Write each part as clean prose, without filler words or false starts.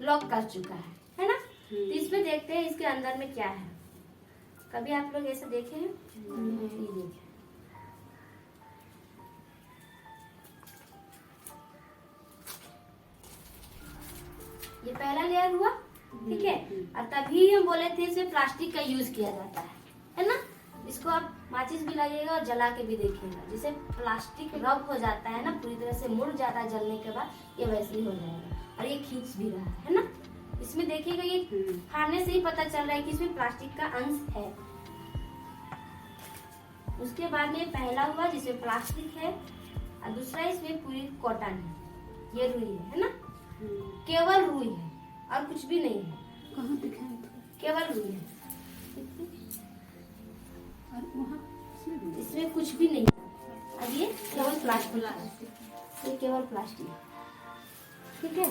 Lock कर चुका है ना। तो इसमें देखते हैं इसके अंदर में क्या है। कभी आप लोग ऐसे देखे हैं? ये देखें, ये पहला लेयर हुआ, ठीक है। और तभी हम बोले थे इसमें प्लास्टिक का यूज किया जाता है ना। इसको आप माचिस भी लगाइएगा और जला के भी देखिएगा, जिसे प्लास्टिक रब हो जाता है ना, पूरी तरह से मुड़ जाता है जलने के बाद, ये वैसे ही हो जाएगा। और ये खींच भी रहा है ना। इसमें देखिएगा, ये फाड़ने से ही पता चल रहा है कि इसमें प्लास्टिक का अंश है। उसके बाद में पहला हुआ जिसमें प्लास्टिक है, और दूसरा इसमें पूरी कॉटन है, ये रुई है ना। केवल रुई है और कुछ भी नहीं है। कहाँ दिखाएं? केवल रुई है, और वहाँ इसमें कुछ भी नहीं है। अब ये केवल प्लास्टिक है, ये केवल प्लास्टिक है, ठीक है।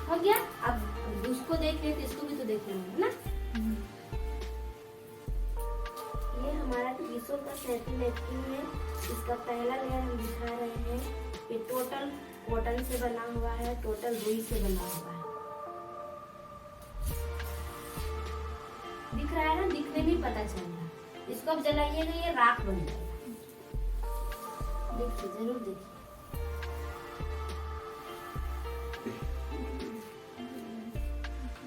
हो गया। अब उसको देख लेते, इसको भी तो देख लेंगे ना। ये हमारा टिश्यू का सेटिंग नैपकिन है। इसका पहला लेयर हम दिखा रहे हैं। ये टोटल कॉटन से बना हुआ है, टोटल रुई से बना हुआ है। दिख रहा है ना, दिखने में पता चल रहा है। इसको अब जलाइएगा, ये राख बन जाएगा। देखिए, जरूर देखिए।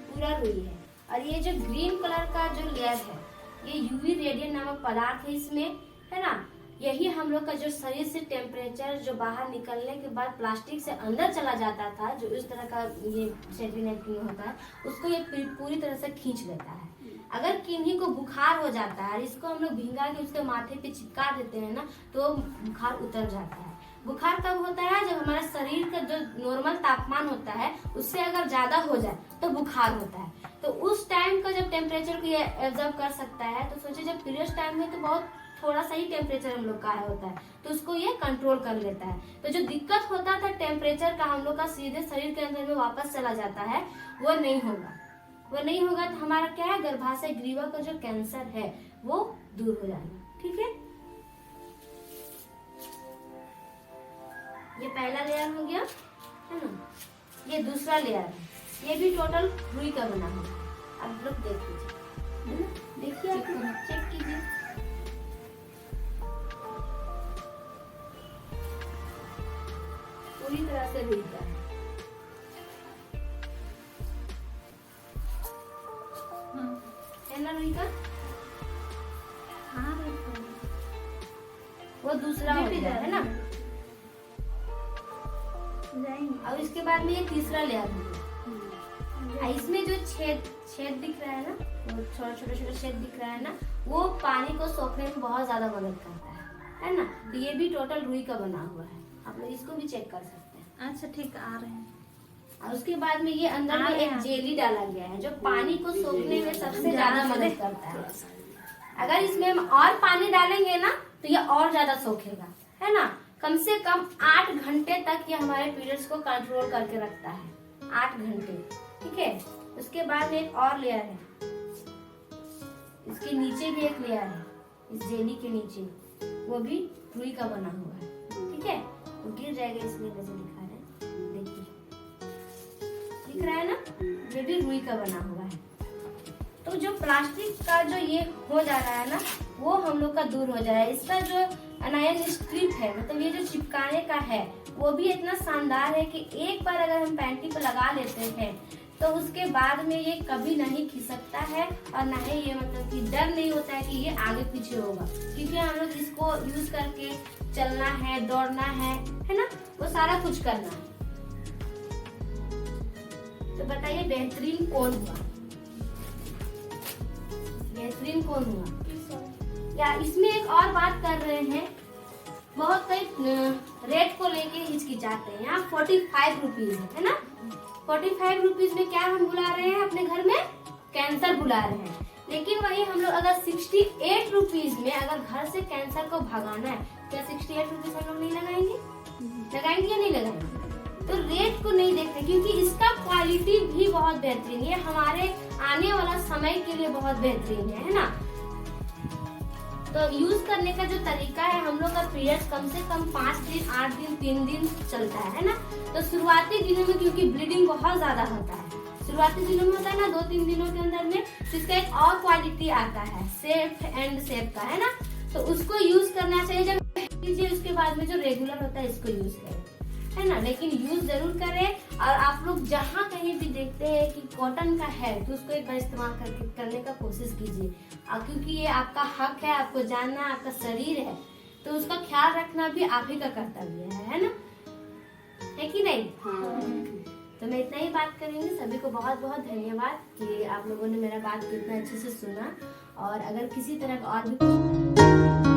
पूरा रुई है। और ये जो ग्रीन कलर का जो लेयर है, ये यूवी रेडियन नामक पदार्थ है इसमें, है ना। यही हम लोग का जो शरीर से टेम्परेचर जो बाहर निकलने के बाद प्लास्टिक से अंदर चला जाता था, जो इस तरह का ये सेटिंग नैपकिन होता है, उसको ये पूरी तरह से खींच लेता है। अगर किन्हीं को बुखार हो जाता है, इसको हम लोग भिंगा के उसके माथे पे चिपका देते हैं ना, तो बुखार उतर जाता है। बुखार कब होता है? जब हमारा शरीर का जो नॉर्मल तापमान होता है उससे अगर ज्यादा हो जाए तो बुखार होता है। तो उस टाइम का जब टेम्परेचर को ये एब्जॉर्ब कर सकता है, तो सोचिए जब पीरियड्स टाइम में तो बहुत थोड़ा सा ही टेम्परेचर हम लोग का होता है, तो उसको ये कंट्रोल कर लेता है। तो जो दिक्कत होता था टेम्परेचर का हम लोग का सीधे शरीर के अंदर में वापस चला जाता है, वो नहीं होगा। वो नहीं होगा तो हमारा क्या है, गर्भाशय ग्रीवा का जो कैंसर है वो दूर हो जाएगा, ठीक है। ये पहला लेयर हो गया, है ना। ये दूसरा लेयर है, ये भी टोटल रुई का बना हुआ है। आप लोग देख लीजिए, देखिए, आप चेक कीजिए। पूरी तरह से रुई का है। है ना रुई का? हाँ, वो दूसरा हो गया, है ना। अब इसके बाद में ये तीसरा लेयर है। इसमें जो छेद दिख रहा है ना, वो छोटे छोटे छेद दिख रहा है ना, वो पानी को सोखने में बहुत ज्यादा मदद करता है ना। तो ये भी टोटल रुई का बना हुआ है। आप लोग इसको भी चेक कर सकते हैं। अच्छा, ठीक, आ रहे हैं। और उसके बाद में ये अंदर में एक जेली डाला गया है, जो पानी को सोखने में सबसे ज्यादा मदद करता है। अगर इसमें हम और पानी डालेंगे ना, तो ये और ज्यादा सोखेगा, है ना। कम से कम 8 घंटे तक ये हमारे पीरियड्स को कंट्रोल करके रखता है, 8 घंटे, ठीक है। उसके बाद में एक और लेयर है, इसके नीचे भी एक लेयर है, इस जेली के नीचे, वो भी रुई का बना हुआ है, ठीक है। वो गिर जाएगा इसलिए वैसे दिखा रहे हैं, देखिए, दिख रहा है ना, ये भी रुई का बना हुआ है। तो जो प्लास्टिक का जो ये हो जा रहा है ना, वो हम लोग का दूर हो जाए। इसका जो अनायन स्ट्रिप है, मतलब ये जो चिपकाने का है, वो भी इतना शानदार है कि एक बार अगर हम पैंटी पे लगा लेते हैं तो उसके बाद में ये कभी नहीं खिसकता है, और ना ही ये मतलब कि डर नहीं होता है कि ये आगे पीछे होगा, क्योंकि हम लोग इसको यूज करके चलना है, दौड़ना है ना, वो सारा कुछ करना है। तो बताइए बेहतरीन कौन हुआ? बेहतरीन कौन हुआ? या इसमें एक और बात कर रहे हैं, बहुत कई रेट को लेके हिचकिचाते हैं। यहाँ 45 रुपीज है ना। 45 रुपीज में क्या हम बुला रहे हैं अपने घर में? कैंसर बुला रहे हैं। लेकिन वही हम लोग अगर 68 रुपीज में अगर घर से कैंसर को भगाना है, क्या 68 रुपीज हम लोग नहीं लगाएंगे? लगाएंगे या नहीं लगाएंगे? तो रेट को नहीं देखते, क्योंकि इसका क्वालिटी भी बहुत बेहतरीन है, हमारे आने वाला समय के लिए बहुत बेहतरीन है ना। तो यूज करने का जो तरीका है, हम लोग का पीरियड्स कम से कम 5 दिन 8 दिन 3 दिन चलता है ना। तो शुरुआती दिनों में क्योंकि ब्लीडिंग बहुत ज्यादा होता है, शुरुआती दिनों में होता है ना 2-3 दिनों के अंदर में, तो इसका एक और क्वालिटी आता है सेफ एंड सेफ का, है ना। तो उसको यूज करना चाहिए जब कीजिए, उसके बाद में जो रेगुलर होता है इसको यूज करें, है ना। लेकिन यूज जरूर करें। और आप लोग जहाँ कहीं भी देखते हैं कि कॉटन का है तो उसको एक बार इस्तेमाल करने का कोशिश कीजिए, क्योंकि ये आपका हक है, आपको जानना, आपका शरीर है, तो उसका ख्याल रखना भी आप ही का कर्तव्य है ना, है कि नहीं। तो मैं इतना ही बात करेंगे। सभी को बहुत बहुत धन्यवाद कि आप लोगों ने मेरा बात कितना अच्छे से सुना। और अगर किसी तरह का और भी